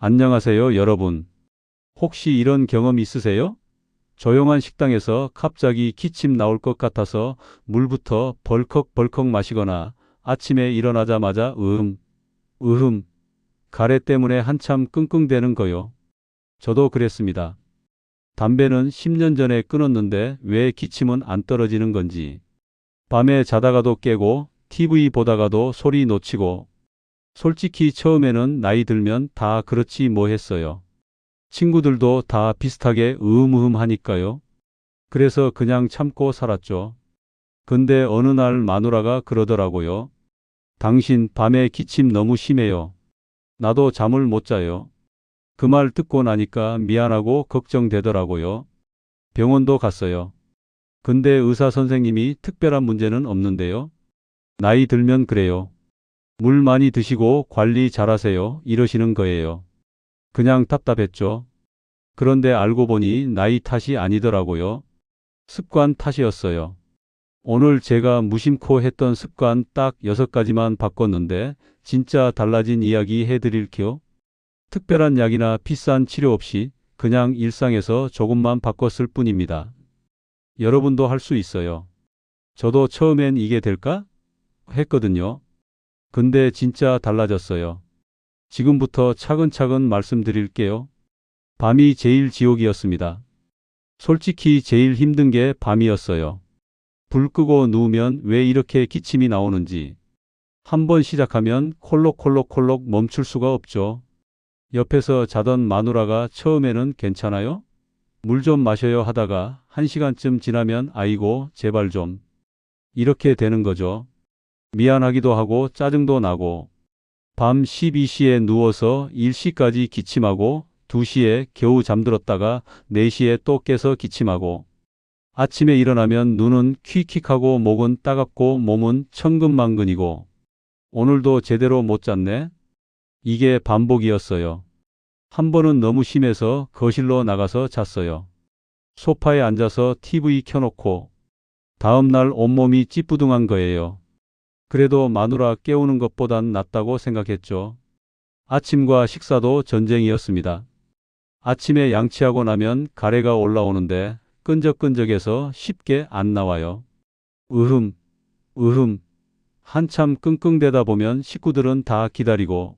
안녕하세요, 여러분. 혹시 이런 경험 있으세요? 조용한 식당에서 갑자기 기침 나올 것 같아서 물부터 벌컥벌컥 마시거나 아침에 일어나자마자 으흠, 가래 때문에 한참 끙끙대는 거요. 저도 그랬습니다. 담배는 10년 전에 끊었는데 왜 기침은 안 떨어지는 건지. 밤에 자다가도 깨고 TV 보다가도 소리 놓치고 솔직히 처음에는 나이 들면 다 그렇지 뭐 했어요. 친구들도 다 비슷하게 하니까요. 그래서 그냥 참고 살았죠. 근데 어느 날 마누라가 그러더라고요. 당신 밤에 기침 너무 심해요. 나도 잠을 못 자요. 그 말 듣고 나니까 미안하고 걱정되더라고요. 병원도 갔어요. 근데 의사 선생님이 특별한 문제는 없는데요. 나이 들면 그래요. 물 많이 드시고 관리 잘하세요. 이러시는 거예요. 그냥 답답했죠. 그런데 알고 보니 나이 탓이 아니더라고요. 습관 탓이었어요. 오늘 제가 무심코 했던 습관 딱 6가지만 바꿨는데 진짜 달라진 이야기 해드릴게요. 특별한 약이나 비싼 치료 없이 그냥 일상에서 조금만 바꿨을 뿐입니다. 여러분도 할 수 있어요. 저도 처음엔 이게 될까? 했거든요. 근데 진짜 달라졌어요. 지금부터 차근차근 말씀드릴게요. 밤이 제일 지옥이었습니다. 솔직히 제일 힘든 게 밤이었어요. 불 끄고 누우면 왜 이렇게 기침이 나오는지. 한 번 시작하면 콜록콜록콜록 멈출 수가 없죠. 옆에서 자던 마누라가 처음에는 괜찮아요? 물 좀 마셔요 하다가 1시간쯤 지나면 아이고 제발 좀. 이렇게 되는 거죠. 미안하기도 하고 짜증도 나고. 밤 12시에 누워서 1시까지 기침하고 2시에 겨우 잠들었다가 4시에 또 깨서 기침하고 아침에 일어나면 눈은 퀴킥하고 목은 따갑고 몸은 천근만근이고 오늘도 제대로 못 잤네. 이게 반복이었어요. 한 번은 너무 심해서 거실로 나가서 잤어요. 소파에 앉아서 TV 켜놓고 다음 날 온몸이 찌뿌둥한 거예요. 그래도 마누라 깨우는 것보단 낫다고 생각했죠. 아침과 식사도 전쟁이었습니다. 아침에 양치하고 나면 가래가 올라오는데 끈적끈적해서 쉽게 안 나와요. 으흠, 으흠. 한참 끙끙대다 보면 식구들은 다 기다리고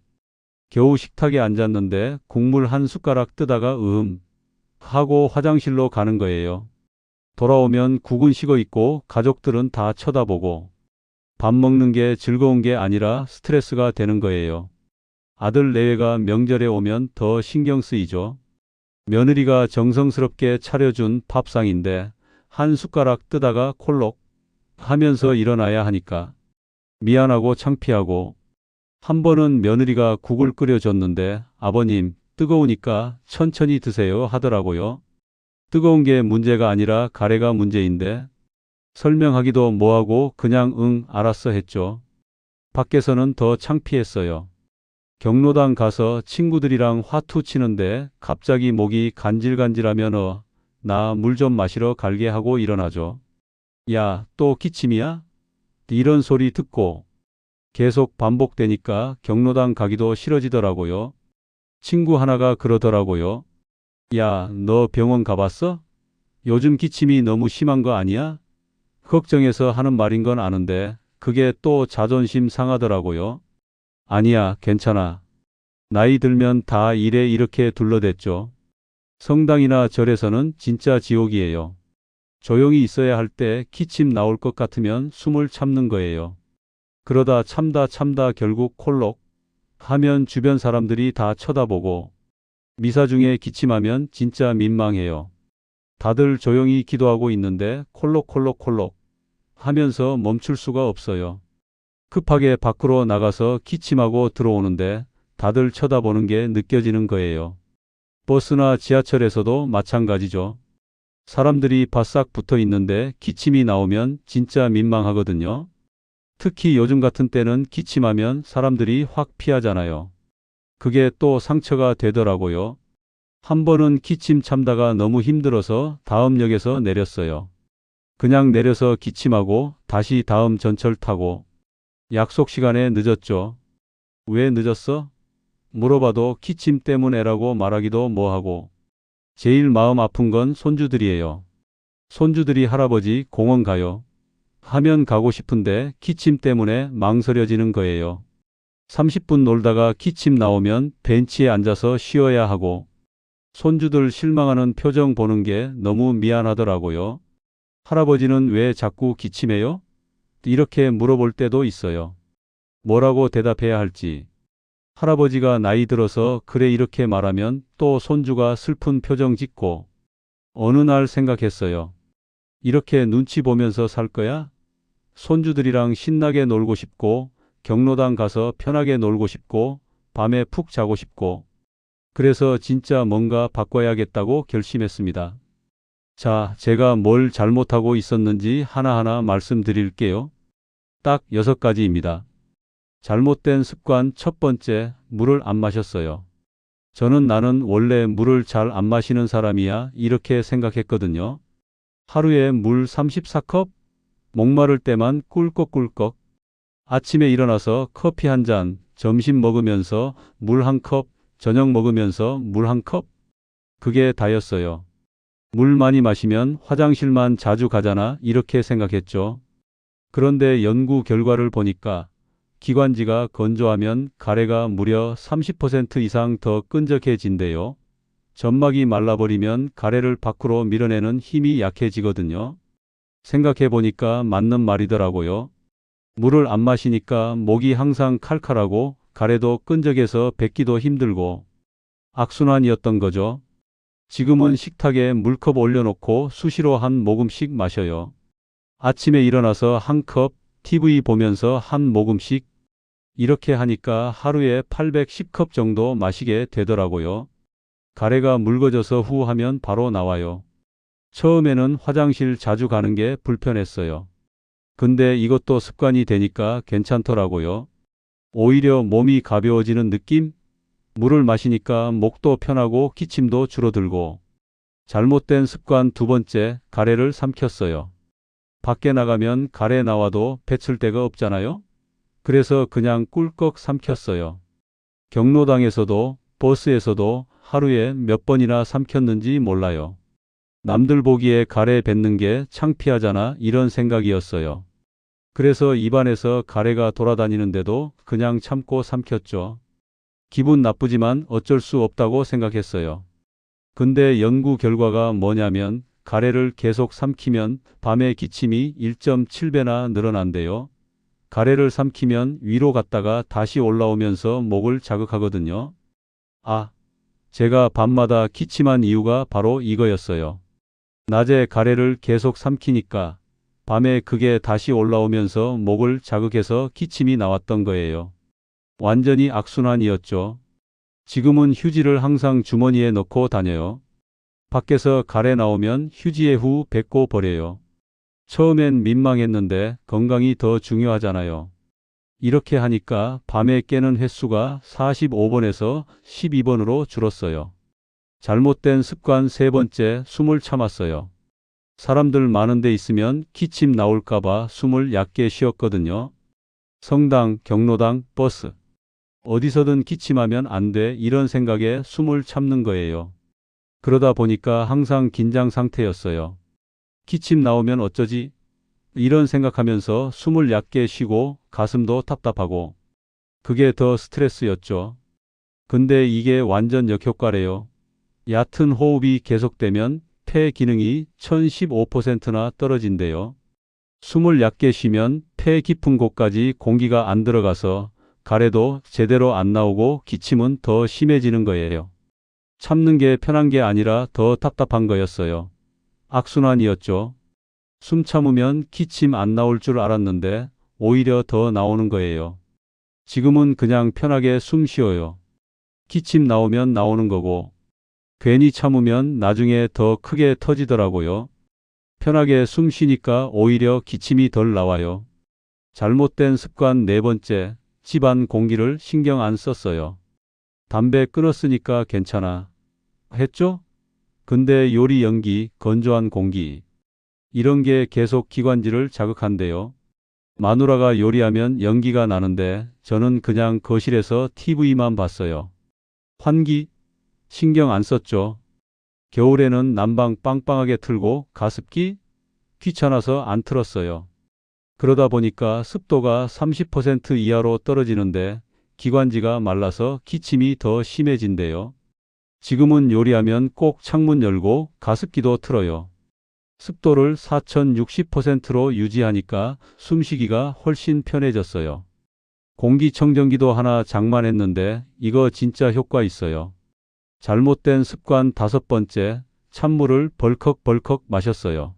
겨우 식탁에 앉았는데 국물 한 숟가락 뜨다가 하고 화장실로 가는 거예요. 돌아오면 국은 식어 있고 가족들은 다 쳐다보고 밥 먹는 게 즐거운 게 아니라 스트레스가 되는 거예요. 아들 내외가 명절에 오면 더 신경 쓰이죠. 며느리가 정성스럽게 차려준 밥상인데 한 숟가락 뜨다가 콜록 하면서 일어나야 하니까 미안하고 창피하고 한 번은 며느리가 국을 끓여줬는데 아버님 뜨거우니까 천천히 드세요 하더라고요. 뜨거운 게 문제가 아니라 가래가 문제인데 설명하기도 뭐하고 그냥 응 알았어 했죠. 밖에서는 더 창피했어요. 경로당 가서 친구들이랑 화투 치는데 갑자기 목이 간질간질하면 나 물 좀 마시러 갈게 하고 일어나죠. 야, 또 기침이야? 이런 소리 듣고 계속 반복되니까 경로당 가기도 싫어지더라고요. 친구 하나가 그러더라고요. 야, 너 병원 가봤어? 요즘 기침이 너무 심한 거 아니야? 걱정해서 하는 말인 건 아는데 그게 또 자존심 상하더라고요. 아니야, 괜찮아. 나이 들면 다 이래 이렇게 둘러댔죠. 성당이나 절에서는 진짜 지옥이에요. 조용히 있어야 할 때 기침 나올 것 같으면 숨을 참는 거예요. 그러다 참다 결국 콜록 하면 주변 사람들이 다 쳐다보고 미사 중에 기침하면 진짜 민망해요. 다들 조용히 기도하고 있는데 콜록콜록콜록 하면서 멈출 수가 없어요. 급하게 밖으로 나가서 기침하고 들어오는데 다들 쳐다보는 게 느껴지는 거예요. 버스나 지하철에서도 마찬가지죠. 사람들이 바싹 붙어 있는데 기침이 나오면 진짜 민망하거든요. 특히 요즘 같은 때는 기침하면 사람들이 확 피하잖아요. 그게 또 상처가 되더라고요. 한 번은 기침 참다가 너무 힘들어서 다음 역에서 내렸어요. 그냥 내려서 기침하고 다시 다음 전철 타고 약속 시간에 늦었죠. 왜 늦었어? 물어봐도 기침 때문에라고 말하기도 뭐하고. 제일 마음 아픈 건 손주들이에요. 손주들이 할아버지 공원 가요. 하면 가고 싶은데 기침 때문에 망설여지는 거예요. 30분 놀다가 기침 나오면 벤치에 앉아서 쉬어야 하고. 손주들 실망하는 표정 보는 게 너무 미안하더라고요. 할아버지는 왜 자꾸 기침해요? 이렇게 물어볼 때도 있어요. 뭐라고 대답해야 할지. 할아버지가 나이 들어서 그래 이렇게 말하면 또 손주가 슬픈 표정 짓고. 어느 날 생각했어요. 이렇게 눈치 보면서 살 거야? 손주들이랑 신나게 놀고 싶고, 경로당 가서 편하게 놀고 싶고, 밤에 푹 자고 싶고. 그래서 진짜 뭔가 바꿔야겠다고 결심했습니다. 자, 제가 뭘 잘못하고 있었는지 하나하나 말씀드릴게요. 딱 6가지입니다. 잘못된 습관 첫 번째, 물을 안 마셨어요. 저는 나는 원래 물을 잘 안 마시는 사람이야 이렇게 생각했거든요. 하루에 물 34컵? 목마를 때만 꿀꺽꿀꺽. 아침에 일어나서 커피 한 잔, 점심 먹으면서 물 한 컵, 저녁 먹으면서 물 한 컵. 그게 다였어요. 물 많이 마시면 화장실만 자주 가잖아 이렇게 생각했죠. 그런데 연구 결과를 보니까 기관지가 건조하면 가래가 무려 30% 이상 더 끈적해진대요. 점막이 말라버리면 가래를 밖으로 밀어내는 힘이 약해지거든요. 생각해 보니까 맞는 말이더라고요. 물을 안 마시니까 목이 항상 칼칼하고 가래도 끈적해서 뱉기도 힘들고 악순환이었던 거죠. 지금은 식탁에 물컵 올려놓고 수시로 한 모금씩 마셔요. 아침에 일어나서 한 컵, TV 보면서 한 모금씩. 이렇게 하니까 하루에 810컵 정도 마시게 되더라고요. 가래가 묽어져서 후 하면 바로 나와요. 처음에는 화장실 자주 가는 게 불편했어요. 근데 이것도 습관이 되니까 괜찮더라고요. 오히려 몸이 가벼워지는 느낌? 물을 마시니까 목도 편하고 기침도 줄어들고. 잘못된 습관 두 번째, 가래를 삼켰어요. 밖에 나가면 가래 나와도 뱉을 데가 없잖아요? 그래서 그냥 꿀꺽 삼켰어요. 경로당에서도 버스에서도 하루에 몇 번이나 삼켰는지 몰라요. 남들 보기에 가래 뱉는 게 창피하잖아 이런 생각이었어요. 그래서 입안에서 가래가 돌아다니는데도 그냥 참고 삼켰죠. 기분 나쁘지만 어쩔 수 없다고 생각했어요. 근데 연구 결과가 뭐냐면 가래를 계속 삼키면 밤에 기침이 1.7배나 늘어난대요. 가래를 삼키면 위로 갔다가 다시 올라오면서 목을 자극하거든요. 아, 제가 밤마다 기침한 이유가 바로 이거였어요. 낮에 가래를 계속 삼키니까 밤에 그게 다시 올라오면서 목을 자극해서 기침이 나왔던 거예요. 완전히 악순환이었죠. 지금은 휴지를 항상 주머니에 넣고 다녀요. 밖에서 가래 나오면 휴지에 후 뱉고 버려요. 처음엔 민망했는데 건강이 더 중요하잖아요. 이렇게 하니까 밤에 깨는 횟수가 45번에서 12번으로 줄었어요. 잘못된 습관 세 번째, 숨을 참았어요. 사람들 많은 데 있으면 기침 나올까봐 숨을 얕게 쉬었거든요. 성당, 경로당, 버스. 어디서든 기침하면 안 돼 이런 생각에 숨을 참는 거예요. 그러다 보니까 항상 긴장 상태였어요. 기침 나오면 어쩌지? 이런 생각하면서 숨을 얕게 쉬고 가슴도 답답하고. 그게 더 스트레스였죠. 근데 이게 완전 역효과래요. 얕은 호흡이 계속되면 폐 기능이 1015%나 떨어진대요. 숨을 얕게 쉬면 폐 깊은 곳까지 공기가 안 들어가서 가래도 제대로 안 나오고 기침은 더 심해지는 거예요. 참는 게 편한 게 아니라 더 답답한 거였어요. 악순환이었죠. 숨 참으면 기침 안 나올 줄 알았는데 오히려 더 나오는 거예요. 지금은 그냥 편하게 숨 쉬어요. 기침 나오면 나오는 거고 괜히 참으면 나중에 더 크게 터지더라고요. 편하게 숨 쉬니까 오히려 기침이 덜 나와요. 잘못된 습관 네 번째, 집안 공기를 신경 안 썼어요. 담배 끊었으니까 괜찮아 했죠? 근데 요리 연기, 건조한 공기 이런 게 계속 기관지를 자극한대요. 마누라가 요리하면 연기가 나는데 저는 그냥 거실에서 TV만 봤어요. 환기? 신경 안 썼죠. 겨울에는 난방 빵빵하게 틀고 가습기? 귀찮아서 안 틀었어요. 그러다 보니까 습도가 30% 이하로 떨어지는데 기관지가 말라서 기침이 더 심해진대요. 지금은 요리하면 꼭 창문 열고 가습기도 틀어요. 습도를 4060%로 유지하니까 숨쉬기가 훨씬 편해졌어요. 공기청정기도 하나 장만했는데 이거 진짜 효과 있어요. 잘못된 습관 5번째, 찬물을 벌컥벌컥 마셨어요.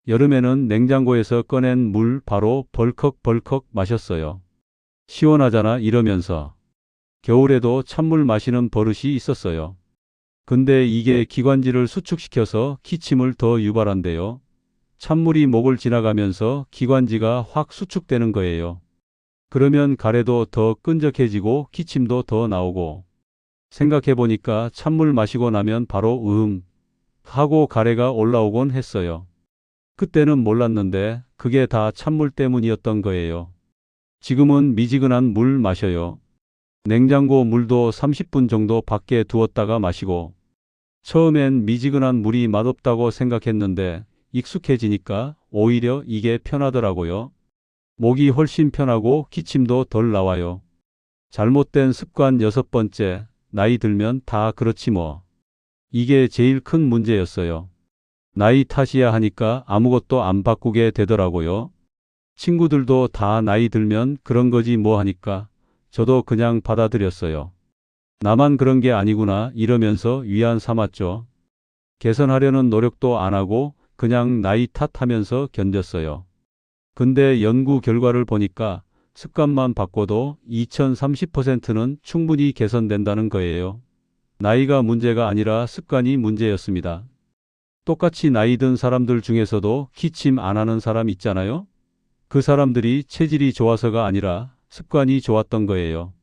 여름에는 냉장고에서 꺼낸 물 바로 벌컥벌컥 마셨어요. 시원하잖아 이러면서. 겨울에도 찬물 마시는 버릇이 있었어요. 근데 이게 기관지를 수축시켜서 기침을 더 유발한대요. 찬물이 목을 지나가면서 기관지가 확 수축되는 거예요. 그러면 가래도 더 끈적해지고 기침도 더 나오고. 생각해보니까 찬물 마시고 나면 바로 하고 가래가 올라오곤 했어요. 그때는 몰랐는데 그게 다 찬물 때문이었던 거예요. 지금은 미지근한 물 마셔요. 냉장고 물도 30분 정도 밖에 두었다가 마시고. 처음엔 미지근한 물이 맛없다고 생각했는데 익숙해지니까 오히려 이게 편하더라고요. 목이 훨씬 편하고 기침도 덜 나와요. 잘못된 습관 6번째, 나이 들면 다 그렇지 뭐. 이게 제일 큰 문제였어요. 나이 탓이야 하니까 아무것도 안 바꾸게 되더라고요. 친구들도 다 나이 들면 그런 거지 뭐 하니까 저도 그냥 받아들였어요. 나만 그런 게 아니구나 이러면서 위안 삼았죠. 개선하려는 노력도 안 하고 그냥 나이 탓하면서 견뎠어요. 근데 연구 결과를 보니까 습관만 바꿔도 2030%는 충분히 개선된다는 거예요. 나이가 문제가 아니라 습관이 문제였습니다. 똑같이 나이 든 사람들 중에서도 기침 안 하는 사람 있잖아요. 그 사람들이 체질이 좋아서가 아니라 습관이 좋았던 거예요.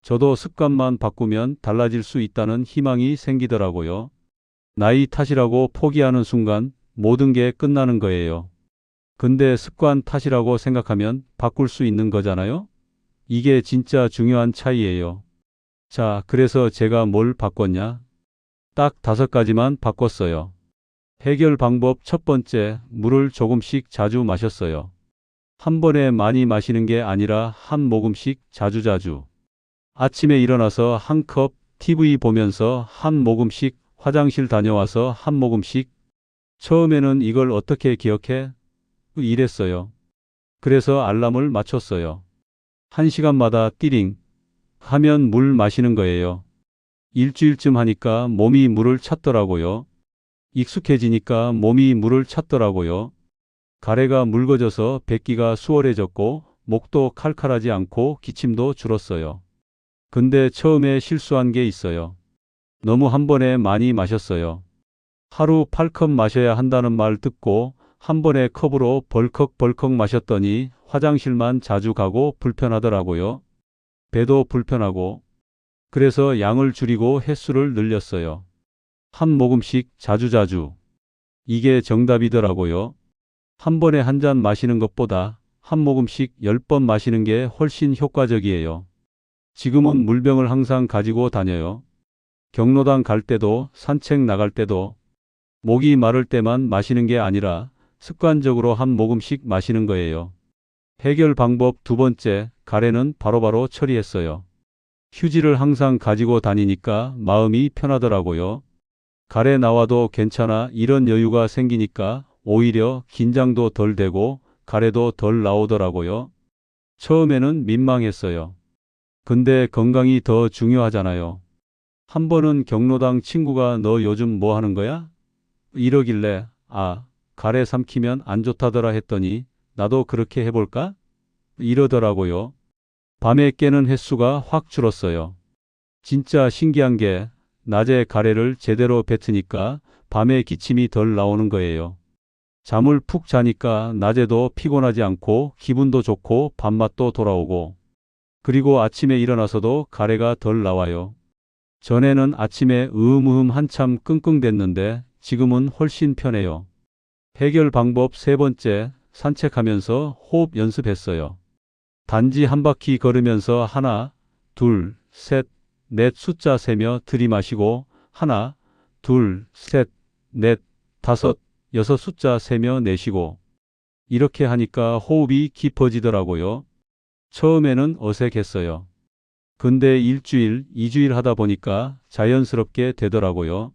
저도 습관만 바꾸면 달라질 수 있다는 희망이 생기더라고요. 나이 탓이라고 포기하는 순간 모든 게 끝나는 거예요. 근데 습관 탓이라고 생각하면 바꿀 수 있는 거잖아요? 이게 진짜 중요한 차이예요. 자, 그래서 제가 뭘 바꿨냐? 딱 5가지만 바꿨어요. 해결 방법 첫 번째, 물을 조금씩 자주 마셨어요. 한 번에 많이 마시는 게 아니라 한 모금씩 자주자주. 아침에 일어나서 한 컵, TV 보면서 한 모금씩, 화장실 다녀와서 한 모금씩. 처음에는 이걸 어떻게 기억해? 이랬어요. 그래서 알람을 맞췄어요. 1시간마다 띠링 하면 물 마시는 거예요. 일주일쯤 하니까 몸이 물을 찾더라고요. 익숙해지니까 몸이 물을 찾더라고요. 가래가 묽어져서 뱉기가 수월해졌고 목도 칼칼하지 않고 기침도 줄었어요. 근데 처음에 실수한 게 있어요. 너무 한 번에 많이 마셨어요. 하루 8컵 마셔야 한다는 말 듣고 한 번에 컵으로 벌컥벌컥 마셨더니 화장실만 자주 가고 불편하더라고요. 배도 불편하고. 그래서 양을 줄이고 횟수를 늘렸어요. 한 모금씩 자주자주. 이게 정답이더라고요. 한 번에 한 잔 마시는 것보다 한 모금씩 10번 마시는 게 훨씬 효과적이에요. 지금은 물병을 항상 가지고 다녀요. 경로당 갈 때도 산책 나갈 때도 목이 마를 때만 마시는 게 아니라 습관적으로 한 모금씩 마시는 거예요. 해결 방법 두 번째, 가래는 바로바로 처리했어요. 휴지를 항상 가지고 다니니까 마음이 편하더라고요. 가래 나와도 괜찮아 이런 여유가 생기니까 오히려 긴장도 덜 되고 가래도 덜 나오더라고요. 처음에는 민망했어요. 근데 건강이 더 중요하잖아요. 한 번은 경로당 친구가 너 요즘 뭐 하는 거야? 이러길래 가래 삼키면 안 좋다더라 했더니 나도 그렇게 해볼까? 이러더라고요. 밤에 깨는 횟수가 확 줄었어요. 진짜 신기한 게 낮에 가래를 제대로 뱉으니까 밤에 기침이 덜 나오는 거예요. 잠을 푹 자니까 낮에도 피곤하지 않고 기분도 좋고 밥맛도 돌아오고 그리고 아침에 일어나서도 가래가 덜 나와요. 전에는 아침에 한참 끙끙댔는데 지금은 훨씬 편해요. 해결 방법 세 번째, 산책하면서 호흡 연습했어요. 단지 한 바퀴 걸으면서 하나, 둘, 셋 넷 숫자 세며 들이마시고 하나, 둘, 셋, 넷, 다섯, 여섯 숫자 세며 내쉬고 이렇게 하니까 호흡이 깊어지더라고요. 처음에는 어색했어요. 근데 일주일, 이주일 하다 보니까 자연스럽게 되더라고요.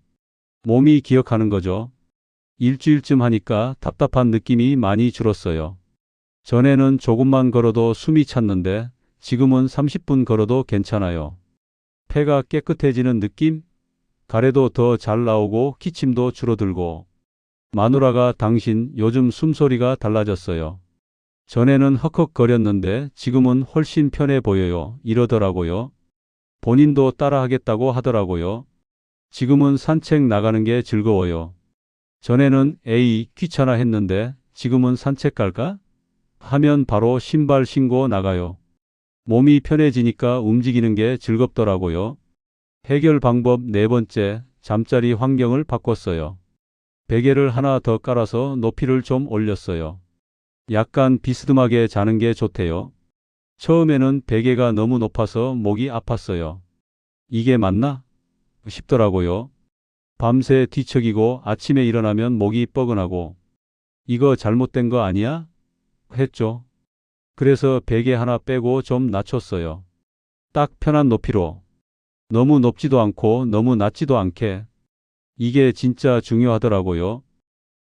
몸이 기억하는 거죠. 일주일쯤 하니까 답답한 느낌이 많이 줄었어요. 전에는 조금만 걸어도 숨이 찼는데 지금은 30분 걸어도 괜찮아요. 폐가 깨끗해지는 느낌? 가래도 더 잘 나오고 기침도 줄어들고. 마누라가 당신 요즘 숨소리가 달라졌어요. 전에는 헉헉거렸는데 지금은 훨씬 편해 보여요. 이러더라고요. 본인도 따라하겠다고 하더라고요. 지금은 산책 나가는 게 즐거워요. 전에는 에이 귀찮아 했는데 지금은 산책 갈까? 하면 바로 신발 신고 나가요. 몸이 편해지니까 움직이는 게 즐겁더라고요. 해결 방법 네 번째, 잠자리 환경을 바꿨어요. 베개를 하나 더 깔아서 높이를 좀 올렸어요. 약간 비스듬하게 자는 게 좋대요. 처음에는 베개가 너무 높아서 목이 아팠어요. 이게 맞나? 싶더라고요. 밤새 뒤척이고 아침에 일어나면 목이 뻐근하고 이거 잘못된 거 아니야? 했죠. 그래서 베개 하나 빼고 좀 낮췄어요. 딱 편한 높이로. 너무 높지도 않고 너무 낮지도 않게. 이게 진짜 중요하더라고요.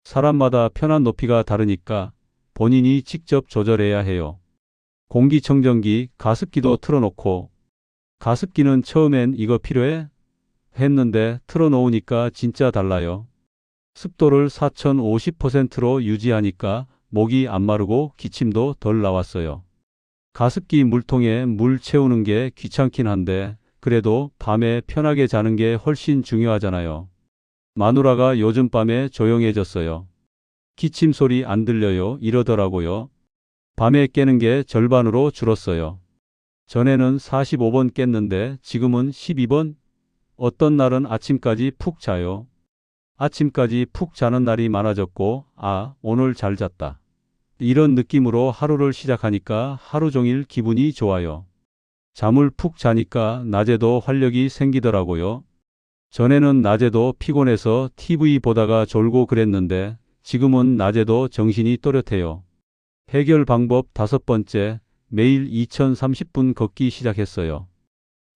사람마다 편한 높이가 다르니까 본인이 직접 조절해야 해요. 공기청정기, 가습기도 틀어놓고 가습기는 처음엔 이거 필요해? 했는데 틀어놓으니까 진짜 달라요. 습도를 4050%로 유지하니까 목이 안 마르고 기침도 덜 나왔어요. 가습기 물통에 물 채우는 게 귀찮긴 한데 그래도 밤에 편하게 자는 게 훨씬 중요하잖아요. 마누라가 요즘 밤에 조용해졌어요. 기침 소리 안 들려요 이러더라고요. 밤에 깨는 게 절반으로 줄었어요. 전에는 45번 깼는데 지금은 12번? 어떤 날은 아침까지 푹 자요. 아침까지 푹 자는 날이 많아졌고 아, 오늘 잘 잤다. 이런 느낌으로 하루를 시작하니까 하루 종일 기분이 좋아요. 잠을 푹 자니까 낮에도 활력이 생기더라고요. 전에는 낮에도 피곤해서 TV 보다가 졸고 그랬는데 지금은 낮에도 정신이 또렷해요. 해결 방법 다섯 번째, 매일 2030분 걷기 시작했어요.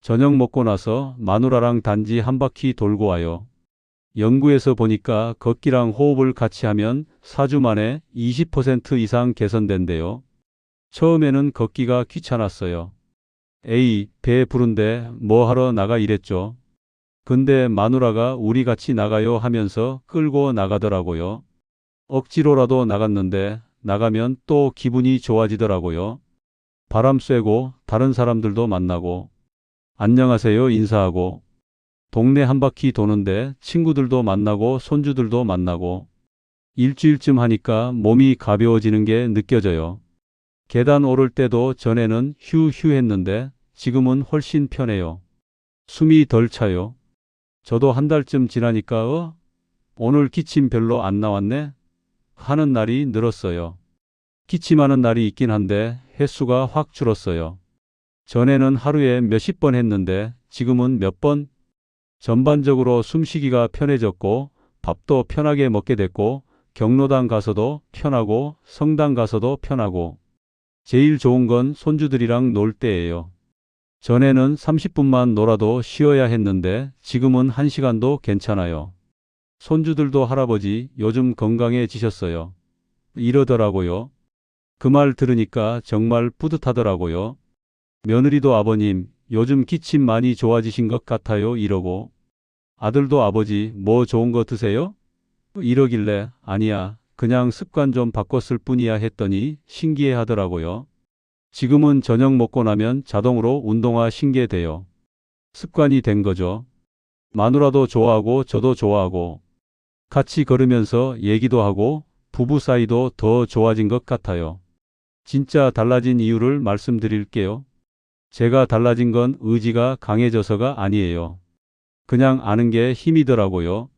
저녁 먹고 나서 마누라랑 단지 한 바퀴 돌고 와요. 연구에서 보니까 걷기랑 호흡을 같이 하면 4주 만에 20% 이상 개선된대요. 처음에는 걷기가 귀찮았어요. 에이, 배 부른데 뭐 하러 나가 이랬죠. 근데 마누라가 우리 같이 나가요 하면서 끌고 나가더라고요. 억지로라도 나갔는데 나가면 또 기분이 좋아지더라고요. 바람 쐬고 다른 사람들도 만나고 안녕하세요 인사하고 동네 한 바퀴 도는데 친구들도 만나고 손주들도 만나고 일주일쯤 하니까 몸이 가벼워지는 게 느껴져요. 계단 오를 때도 전에는 휴휴 했는데 지금은 훨씬 편해요. 숨이 덜 차요. 저도 한 달쯤 지나니까 오늘 기침 별로 안 나왔네? 하는 날이 늘었어요. 기침하는 날이 있긴 한데 횟수가 확 줄었어요. 전에는 하루에 몇십 번 했는데 지금은 몇 번? 전반적으로 숨쉬기가 편해졌고 밥도 편하게 먹게 됐고 경로당 가서도 편하고 성당 가서도 편하고 제일 좋은 건 손주들이랑 놀 때예요. 전에는 30분만 놀아도 쉬어야 했는데 지금은 1시간도 괜찮아요. 손주들도 할아버지 요즘 건강해지셨어요. 이러더라고요. 그 말 들으니까 정말 뿌듯하더라고요. 며느리도 아버님 요즘 기침 많이 좋아지신 것 같아요 이러고 아들도 아버지 뭐 좋은 거 드세요? 이러길래 아니야 그냥 습관 좀 바꿨을 뿐이야 했더니 신기해 하더라고요. 지금은 저녁 먹고 나면 자동으로 운동화 신게 돼요. 습관이 된 거죠. 마누라도 좋아하고 저도 좋아하고 같이 걸으면서 얘기도 하고 부부 사이도 더 좋아진 것 같아요. 진짜 달라진 이유를 말씀드릴게요. 제가 달라진 건 의지가 강해져서가 아니에요. 그냥 아는 게 힘이더라고요.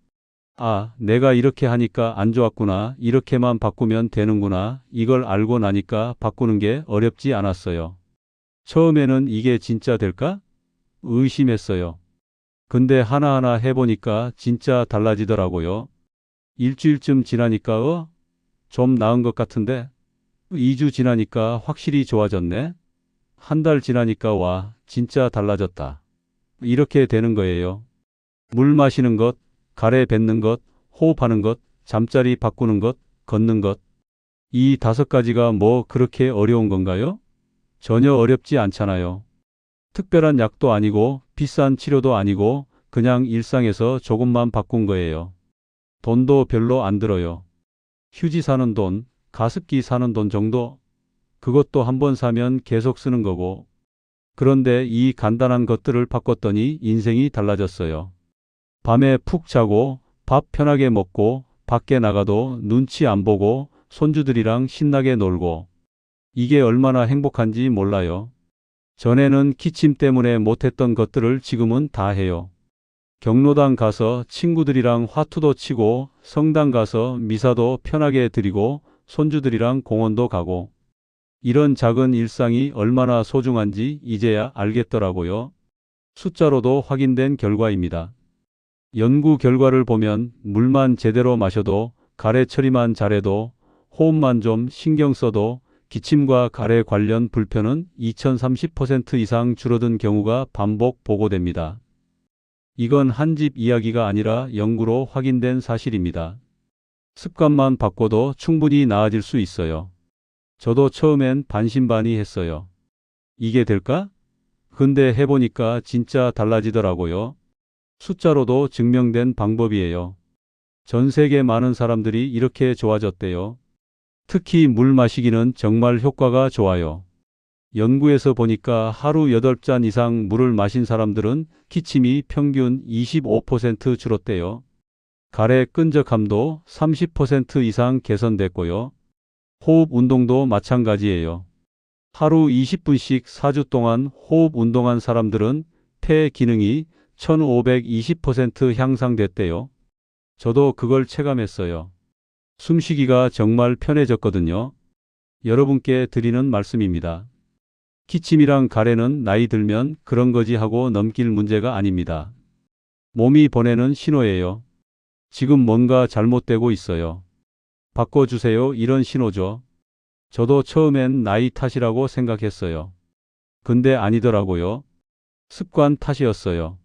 아, 내가 이렇게 하니까 안 좋았구나. 이렇게만 바꾸면 되는구나. 이걸 알고 나니까 바꾸는 게 어렵지 않았어요. 처음에는 이게 진짜 될까? 의심했어요. 근데 하나하나 해보니까 진짜 달라지더라고요. 일주일쯤 지나니까 좀 나은 것 같은데 2주 지나니까 확실히 좋아졌네. 한 달 지나니까 와, 진짜 달라졌다. 이렇게 되는 거예요. 물 마시는 것, 가래 뱉는 것, 호흡하는 것, 잠자리 바꾸는 것, 걷는 것. 이 5가지가 뭐 그렇게 어려운 건가요? 전혀 어렵지 않잖아요. 특별한 약도 아니고 비싼 치료도 아니고 그냥 일상에서 조금만 바꾼 거예요. 돈도 별로 안 들어요. 휴지 사는 돈, 가습기 사는 돈 정도? 그것도 한번 사면 계속 쓰는 거고. 그런데 이 간단한 것들을 바꿨더니 인생이 달라졌어요. 밤에 푹 자고 밥 편하게 먹고 밖에 나가도 눈치 안 보고 손주들이랑 신나게 놀고. 이게 얼마나 행복한지 몰라요. 전에는 기침 때문에 못했던 것들을 지금은 다 해요. 경로당 가서 친구들이랑 화투도 치고 성당 가서 미사도 편하게 드리고 손주들이랑 공원도 가고. 이런 작은 일상이 얼마나 소중한지 이제야 알겠더라고요. 숫자로도 확인된 결과입니다. 연구 결과를 보면 물만 제대로 마셔도 가래 처리만 잘해도 호흡만 좀 신경 써도 기침과 가래 관련 불편은 2030% 이상 줄어든 경우가 반복 보고됩니다. 이건 한 집 이야기가 아니라 연구로 확인된 사실입니다. 습관만 바꿔도 충분히 나아질 수 있어요. 저도 처음엔 반신반의했어요. 이게 될까? 근데 해보니까 진짜 달라지더라고요. 숫자로도 증명된 방법이에요. 전 세계 많은 사람들이 이렇게 좋아졌대요. 특히 물 마시기는 정말 효과가 좋아요. 연구에서 보니까 하루 8잔 이상 물을 마신 사람들은 기침이 평균 25% 줄었대요. 가래 끈적함도 30% 이상 개선됐고요. 호흡 운동도 마찬가지예요. 하루 20분씩 4주 동안 호흡 운동한 사람들은 폐 기능이 1520% 향상됐대요. 저도 그걸 체감했어요. 숨쉬기가 정말 편해졌거든요. 여러분께 드리는 말씀입니다. 기침이랑 가래는 나이 들면 그런 거지 하고 넘길 문제가 아닙니다. 몸이 보내는 신호예요. 지금 뭔가 잘못되고 있어요. 바꿔주세요. 이런 신호죠. 저도 처음엔 나이 탓이라고 생각했어요. 근데 아니더라고요. 습관 탓이었어요.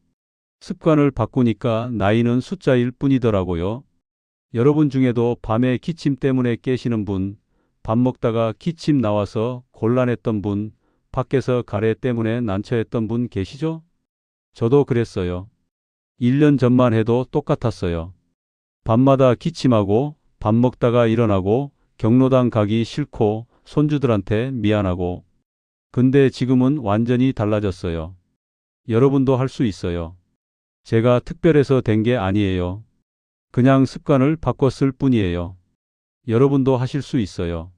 습관을 바꾸니까 나이는 숫자일 뿐이더라고요. 여러분 중에도 밤에 기침 때문에 깨시는 분, 밥 먹다가 기침 나와서 곤란했던 분, 밖에서 가래 때문에 난처했던 분 계시죠? 저도 그랬어요. 1년 전만 해도 똑같았어요. 밤마다 기침하고 밥 먹다가 일어나고 경로당 가기 싫고 손주들한테 미안하고. 근데 지금은 완전히 달라졌어요. 여러분도 할 수 있어요. 제가 특별해서 된 게 아니에요. 그냥 습관을 바꿨을 뿐이에요. 여러분도 하실 수 있어요.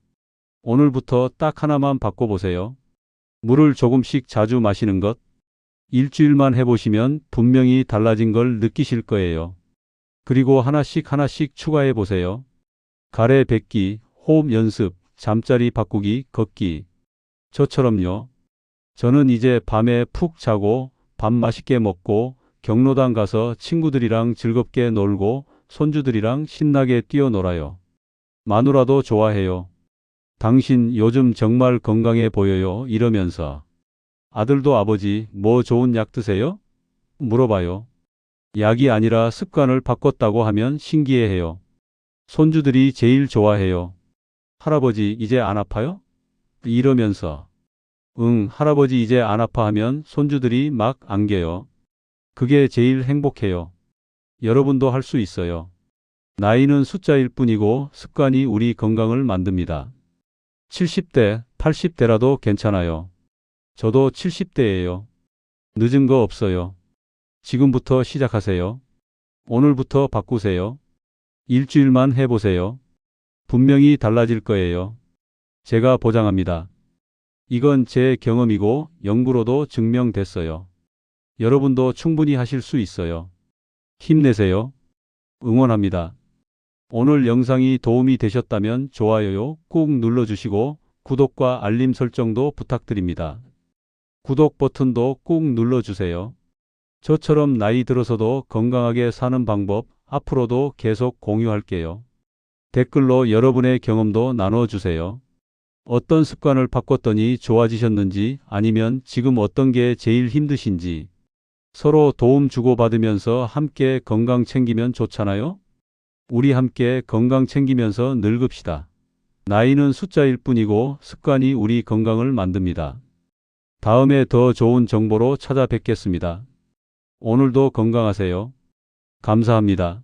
오늘부터 딱 하나만 바꿔보세요. 물을 조금씩 자주 마시는 것. 일주일만 해보시면 분명히 달라진 걸 느끼실 거예요. 그리고 하나씩 하나씩 추가해 보세요. 가래 뱉기, 호흡 연습, 잠자리 바꾸기, 걷기. 저처럼요. 저는 이제 밤에 푹 자고 밥 맛있게 먹고 경로당 가서 친구들이랑 즐겁게 놀고 손주들이랑 신나게 뛰어놀아요. 마누라도 좋아해요. 당신 요즘 정말 건강해 보여요. 이러면서. 아들도 아버지 뭐 좋은 약 드세요? 물어봐요. 약이 아니라 습관을 바꿨다고 하면 신기해해요. 손주들이 제일 좋아해요. 할아버지 이제 안 아파요? 이러면서. 응, 할아버지 이제 안 아파 하면 손주들이 막 안겨요. 그게 제일 행복해요. 여러분도 할 수 있어요. 나이는 숫자일 뿐이고 습관이 우리 건강을 만듭니다. 70대, 80대라도 괜찮아요. 저도 70대예요. 늦은 거 없어요. 지금부터 시작하세요. 오늘부터 바꾸세요. 일주일만 해보세요. 분명히 달라질 거예요. 제가 보장합니다. 이건 제 경험이고 연구로도 증명됐어요. 여러분도 충분히 하실 수 있어요. 힘내세요. 응원합니다. 오늘 영상이 도움이 되셨다면 좋아요 꾹 눌러주시고 구독과 알림 설정도 부탁드립니다. 구독 버튼도 꾹 눌러주세요. 저처럼 나이 들어서도 건강하게 사는 방법 앞으로도 계속 공유할게요. 댓글로 여러분의 경험도 나눠주세요. 어떤 습관을 바꿨더니 좋아지셨는지 아니면 지금 어떤 게 제일 힘드신지 서로 도움 주고받으면서 함께 건강 챙기면 좋잖아요? 우리 함께 건강 챙기면서 늙읍시다. 나이는 숫자일 뿐이고 습관이 우리 건강을 만듭니다. 다음에 더 좋은 정보로 찾아뵙겠습니다. 오늘도 건강하세요. 감사합니다.